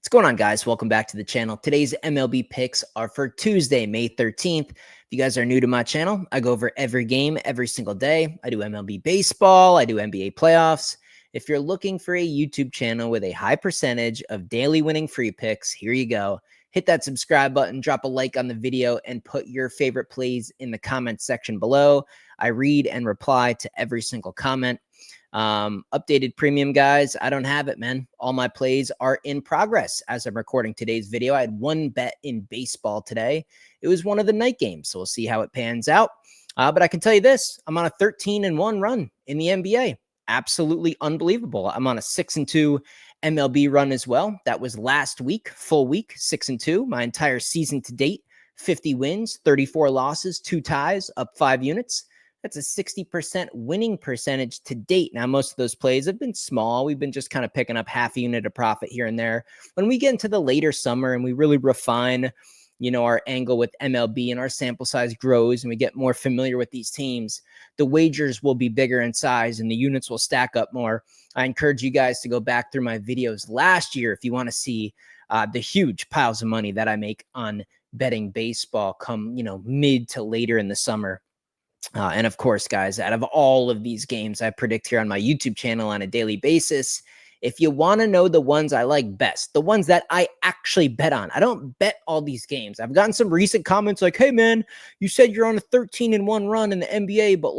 What's going on, guys? Welcome back to the channel. Today's MLB picks are for Tuesday, May 13th. If you guys are new to my channel, I go over every game every single day. I do MLB baseball. I do NBA playoffs. If you're looking for a YouTube channel with a high percentage of daily winning free picks, here you go. Hit that subscribe button, drop a like on the video, and put your favorite plays in the comments section below. I read and reply to every single comment. Updated premium, guys, I don't have it, man. All my plays are in progress as I'm recording today's video. I had one bet in baseball today. It was one of the night games, so we'll see how it pans out. But I can tell you this, I'm on a 13-1 run in the NBA. Absolutely unbelievable. I'm on a 6-2 MLB run as well. That was last week, full week, 6-2. My entire season to date, 50 wins, 34 losses, 2 ties, up 5 units. That's a 60% winning percentage to date. Now, most of those plays have been small. We've been just kind of picking up half a unit of profit here and there. When we get into the later summer and we really refine, our angle with MLB and our sample size grows and we get more familiar with these teams, the wagers will be bigger in size and the units will stack up more. I encourage you guys to go back through my videos last year if you want to see the huge piles of money that I make on betting baseball come, mid to later in the summer. And of course, guys, out of all of these games I predict here on my YouTube channel on a daily basis, if you want to know the ones I like best, the ones that I actually bet on, I don't bet all these games. I've gotten some recent comments like, hey, man, you said you're on a 13-1 run in the NBA, but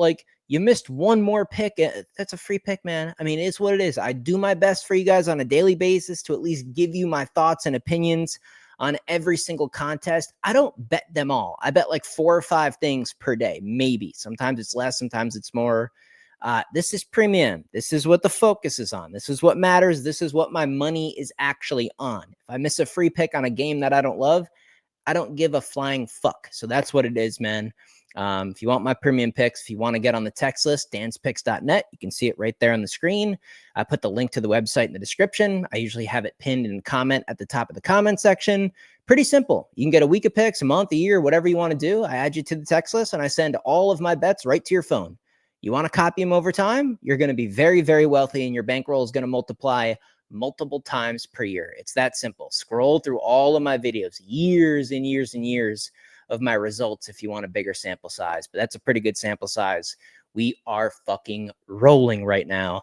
you missed one more pick. That's a free pick, man. I mean, it's what it is. I do my best for you guys on a daily basis to at least give you my thoughts and opinions on every single contest. I don't bet them all. I bet like 4 or 5 things per day, maybe. Sometimes it's less, sometimes it's more. This is premium. This is what the focus is on. This is what matters. This is what my money is actually on. If I miss a free pick on a game that I don't love, I don't give a flying fuck. So that's what it is, man. If you want my premium picks, if you want to get on the text list, danspicks.net, you can see it right there on the screen. I put the link to the website in the description. I usually have it pinned in a comment at the top of the comment section. Pretty simple. You can get a week of picks, a month, a year, whatever you want to do. I add you to the text list and I send all of my bets right to your phone. You want to copy them over time? You're going to be very, very wealthy and your bankroll is going to multiply multiple times per year. It's that simple. Scroll through all of my videos, years and years and years of my results if you want a bigger sample size, but that's a pretty good sample size. We are fucking rolling right now.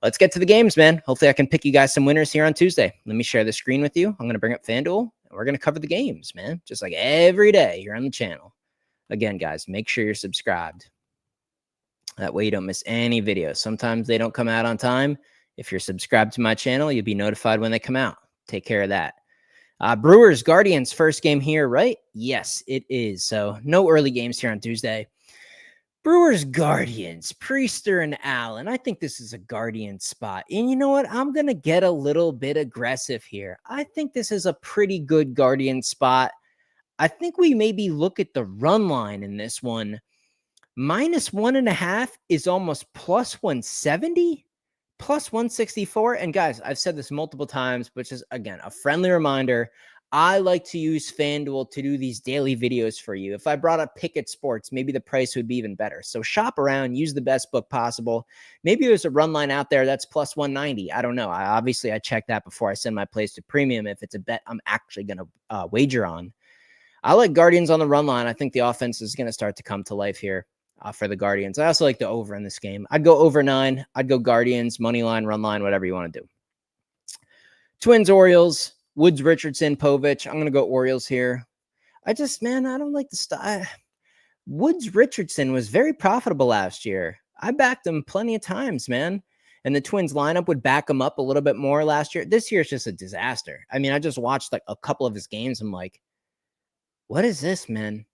Let's get to the games, man. Hopefully I can pick you guys some winners here on Tuesday. Let me share the screen with you. I'm going to bring up FanDuel and we're going to cover the games, man. Just like every day here on the channel. Again, guys, make sure you're subscribed. That way you don't miss any videos. Sometimes they don't come out on time. If you're subscribed to my channel, you'll be notified when they come out. Take care of that. Brewers, Guardians, first game here, right? Yes, it is. So no early games here on Tuesday. Brewers, Guardians, Priester and Allen. I think this is a Guardian spot. And you know what? I'm going to get a little bit aggressive here. I think this is a pretty good Guardian spot. I think we maybe look at the run line in this one. -1.5 is almost plus 170. Plus 164. And guys, I've said this multiple times, but just again, a friendly reminder. I like to use FanDuel to do these daily videos for you. If I brought up Pickett Sports, maybe the price would be even better. So shop around, use the best book possible. Maybe there's a run line out there that's plus 190. I don't know. I check that before I send my plays to premium if it's a bet I'm actually going to wager on. I like Guardians on the run line. I think the offense is going to start to come to life here. For the Guardians. I also like the over in this game. I'd go over 9. I'd go Guardians, money line, run line, whatever you want to do. Twins, Orioles, Woods, Richardson, Povich. I'm going to go Orioles here. I don't like the style. Woods, Richardson was very profitable last year. I backed him plenty of times, man. And the Twins lineup would back him up a little bit more last year. This year is just a disaster. I mean, I just watched like a couple of his games. I'm like, what is this, man?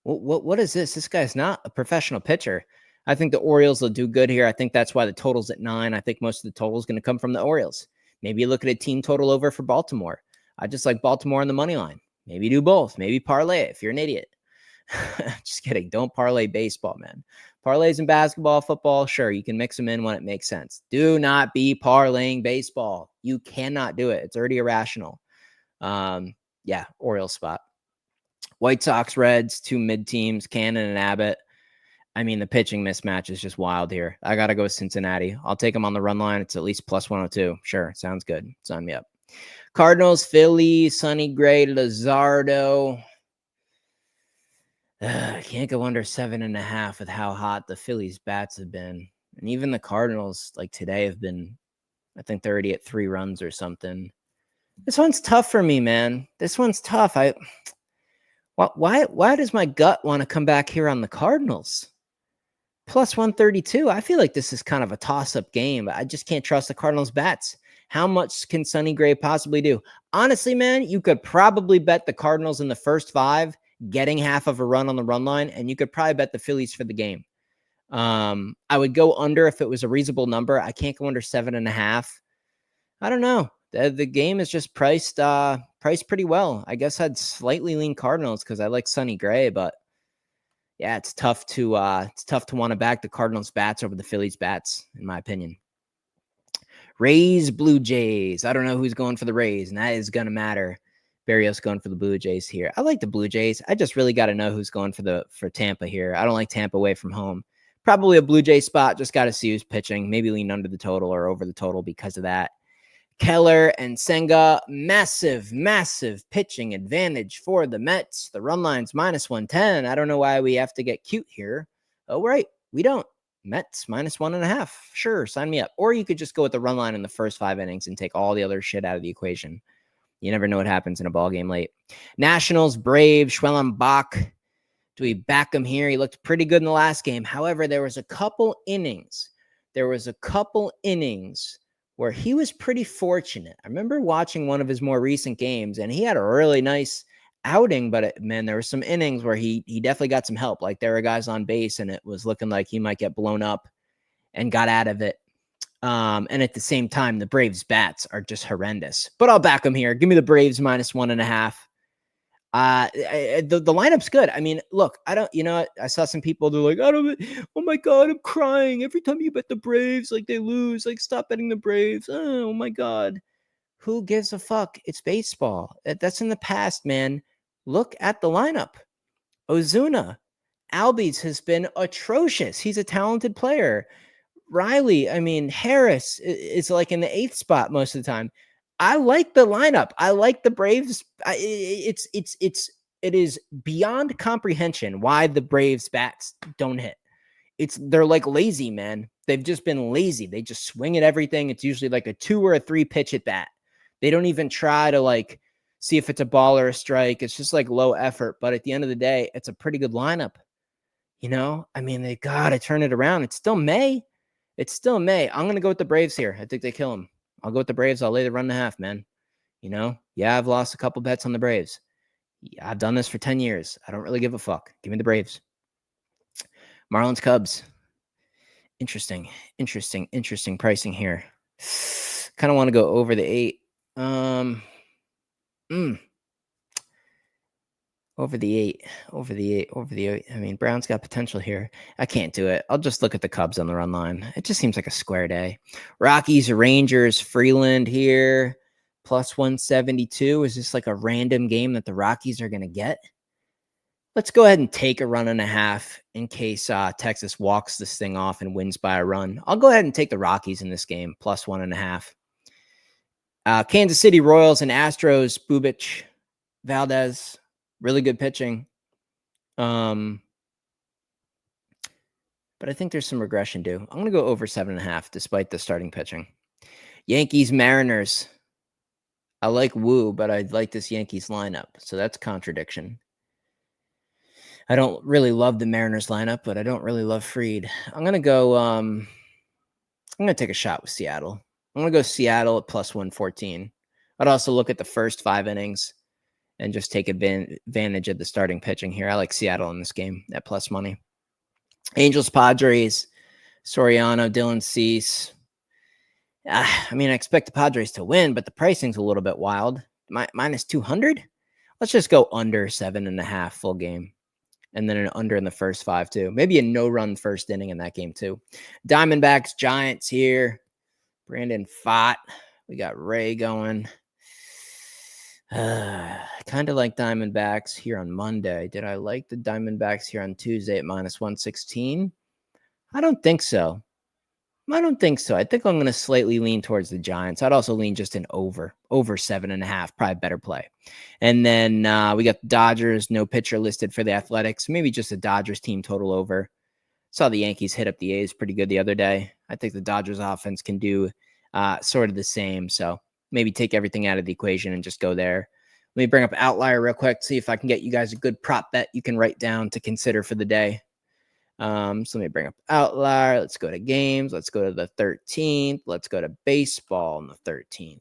What is this? This guy's not a professional pitcher. I think the Orioles will do good here. I think that's why the total's at 9. I think most of the total is going to come from the Orioles. Maybe you look at a team total over for Baltimore. I just like Baltimore on the money line. Maybe do both. Maybe parlay it if you're an idiot. Just kidding. Don't parlay baseball, man. Parlays in basketball, football, sure, you can mix them in when it makes sense. Do not be parlaying baseball. You cannot do it. It's already irrational. Yeah, Orioles spot. White Sox, Reds, 2 mid teams, Cannon and Abbott. I mean, the pitching mismatch is just wild here. I got to go with Cincinnati. I'll take them on the run line. It's at least plus 102. Sure, sounds good. Sign me up. Cardinals, Philly, Sonny Gray, Luzardo. Can't go under 7.5 with how hot the Phillies bats have been. And even the Cardinals, like today, have been, I think they're already at 3 runs or something. This one's tough for me, man. This one's tough. Why does my gut want to come back here on the Cardinals? Plus 132. I feel like this is kind of a toss-up game. I just can't trust the Cardinals bats. How much can Sonny Gray possibly do? Honestly, man, you could probably bet the Cardinals in the first 5 getting half of a run on the run line, and you could probably bet the Phillies for the game. I would go under if it was a reasonable number. I can't go under 7.5. I don't know. The game is just priced pretty well. I guess I'd slightly lean Cardinals because I like Sonny Gray, but yeah, it's tough to want to back the Cardinals bats over the Phillies bats, in my opinion. Rays, Blue Jays. I don't know who's going for the Rays, and that is gonna matter. Barrios going for the Blue Jays here. I like the Blue Jays. I just really got to know who's going for Tampa here. I don't like Tampa away from home. Probably a Blue Jay spot. Just got to see who's pitching. Maybe lean under the total or over the total because of that. Keller and Senga, massive pitching advantage for the Mets. The run line's minus 110. I don't know why we have to get cute here. Oh, right. We don't. Mets minus 1.5. Sure, sign me up. Or you could just go with the run line in the first 5 innings and take all the other shit out of the equation. You never know what happens in a ball game late. Nationals, Braves, Schwellenbach. Do we back him here? He looked pretty good in the last game. However, there was a couple innings where he was pretty fortunate. I remember watching one of his more recent games, and he had a really nice outing, but there were some innings where he definitely got some help. Like there were guys on base, and it was looking like he might get blown up and got out of it. And at the same time, the Braves bats are just horrendous. But I'll back them here. Give me the Braves minus 1.5. The lineup's good. I mean, look, I saw some people, they're like, oh my God, I'm crying. Every time you bet the Braves, like they lose, like stop betting the Braves. Oh my God. Who gives a fuck? It's baseball. That's in the past, man. Look at the lineup. Ozuna. Albies has been atrocious. He's a talented player. Riley, Harris is like in the 8th spot most of the time. I like the lineup. I like the Braves. It is beyond comprehension why the Braves bats don't hit. They're like lazy, man. They've just been lazy. They just swing at everything. It's usually like a 2 or a 3 pitch at bat. They don't even try to like see if it's a ball or a strike. It's just like low effort. But at the end of the day, it's a pretty good lineup. They got to turn it around. It's still May. I'm going to go with the Braves here. I think they kill them. I'll go with the Braves. I'll lay the 1.5, man. Yeah, I've lost a couple bets on the Braves. Yeah, I've done this for 10 years. I don't really give a fuck. Give me the Braves. Marlins, Cubs. Interesting pricing here. Kind of want to go over the 8. Over the 8. Brown's got potential here. I can't do it. I'll just look at the Cubs on the run line. It just seems like a square day. Rockies, Rangers, Freeland here. Plus 172. Is this like a random game that the Rockies are going to get? Let's go ahead and take a 1.5 in case Texas walks this thing off and wins by a run. I'll go ahead and take the Rockies in this game. Plus 1.5. Kansas City Royals and Astros, Bubich, Valdez. Really good pitching. But I think there's some regression due. I'm going to go over 7.5 despite the starting pitching. Yankees, Mariners. I like Wu, but I like this Yankees lineup. So that's contradiction. I don't really love the Mariners lineup, but I don't really love Fried. I'm going to go, I'm going to take a shot with Seattle. I'm going to go Seattle at plus 114. I'd also look at the first 5 innings and just take advantage of the starting pitching here. I like Seattle in this game at plus money. Angels, Padres, Soriano, Dylan Cease. I expect the Padres to win, but the pricing's a little bit wild. Minus 200? Let's just go under 7.5 full game. And then an under in the first 5 too. Maybe a no-run first inning in that game too. Diamondbacks, Giants here. Brandon Pfaadt. We got Ray going. Kind of like Diamondbacks here on Monday. Did I like the Diamondbacks here on Tuesday at minus 116? I don't think so. I don't think so. I think I'm going to slightly lean towards the Giants. I'd also lean just an over 7.5, probably better play. And then we got the Dodgers, no pitcher listed for the Athletics. Maybe just a Dodgers team total over. Saw the Yankees hit up the A's pretty good the other day. I think the Dodgers offense can do sort of the same. So maybe take everything out of the equation and just go there. Let me bring up Outlier real quick, see if I can get you guys a good prop bet you can write down to consider for the day. So let me bring up Outlier. Let's go to games. Let's go to the 13th. Let's go to baseball on the 13th.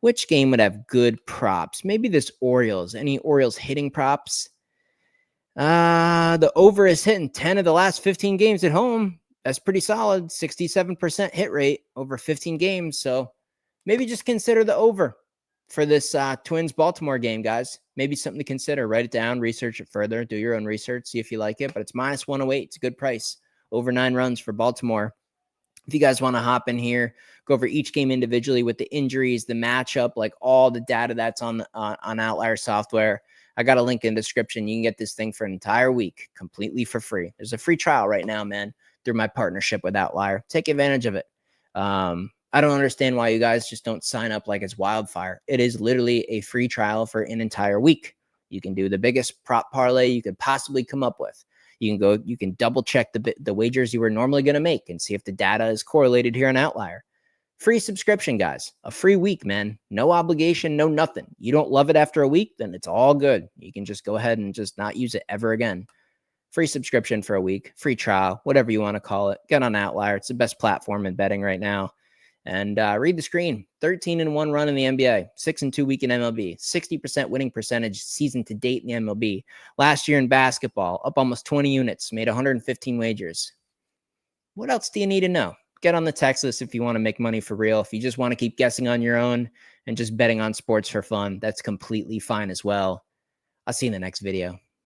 Which game would have good props? Maybe this Orioles. Any Orioles hitting props? The over is hitting 10 of the last 15 games at home. That's pretty solid. 67% hit rate over 15 games. So maybe just consider the over for this Twins Baltimore game, guys. Maybe something to consider. Write it down, research it further, do your own research, see if you like it. But it's -108. It's a good price. Over 9 runs for Baltimore. If you guys want to hop in here, go over each game individually with the injuries, the matchup, like all the data that's on Outlier software. I got a link in the description. You can get this thing for an entire week completely for free. There's a free trial right now, man, through my partnership with Outlier. Take advantage of it. I don't understand why you guys just don't sign up like it's wildfire. It is literally a free trial for an entire week. You can do the biggest prop parlay you could possibly come up with. You can double check the wagers you were normally going to make and see if the data is correlated here on Outlier. Free subscription, guys. A free week, man. No obligation, no nothing. You don't love it after a week, then it's all good. You can just go ahead and just not use it ever again. Free subscription for a week, free trial, whatever you want to call it. Get on Outlier. It's the best platform in betting right now. And read the screen. 13-1 run in the NBA, 6-2 week in MLB, 60% winning percentage season to date in the MLB. Last year in basketball, up almost 20 units, made 115 wagers. What else do you need to know? Get on the text list if you want to make money for real. If you just want to keep guessing on your own and just betting on sports for fun, that's completely fine as well. I'll see you in the next video.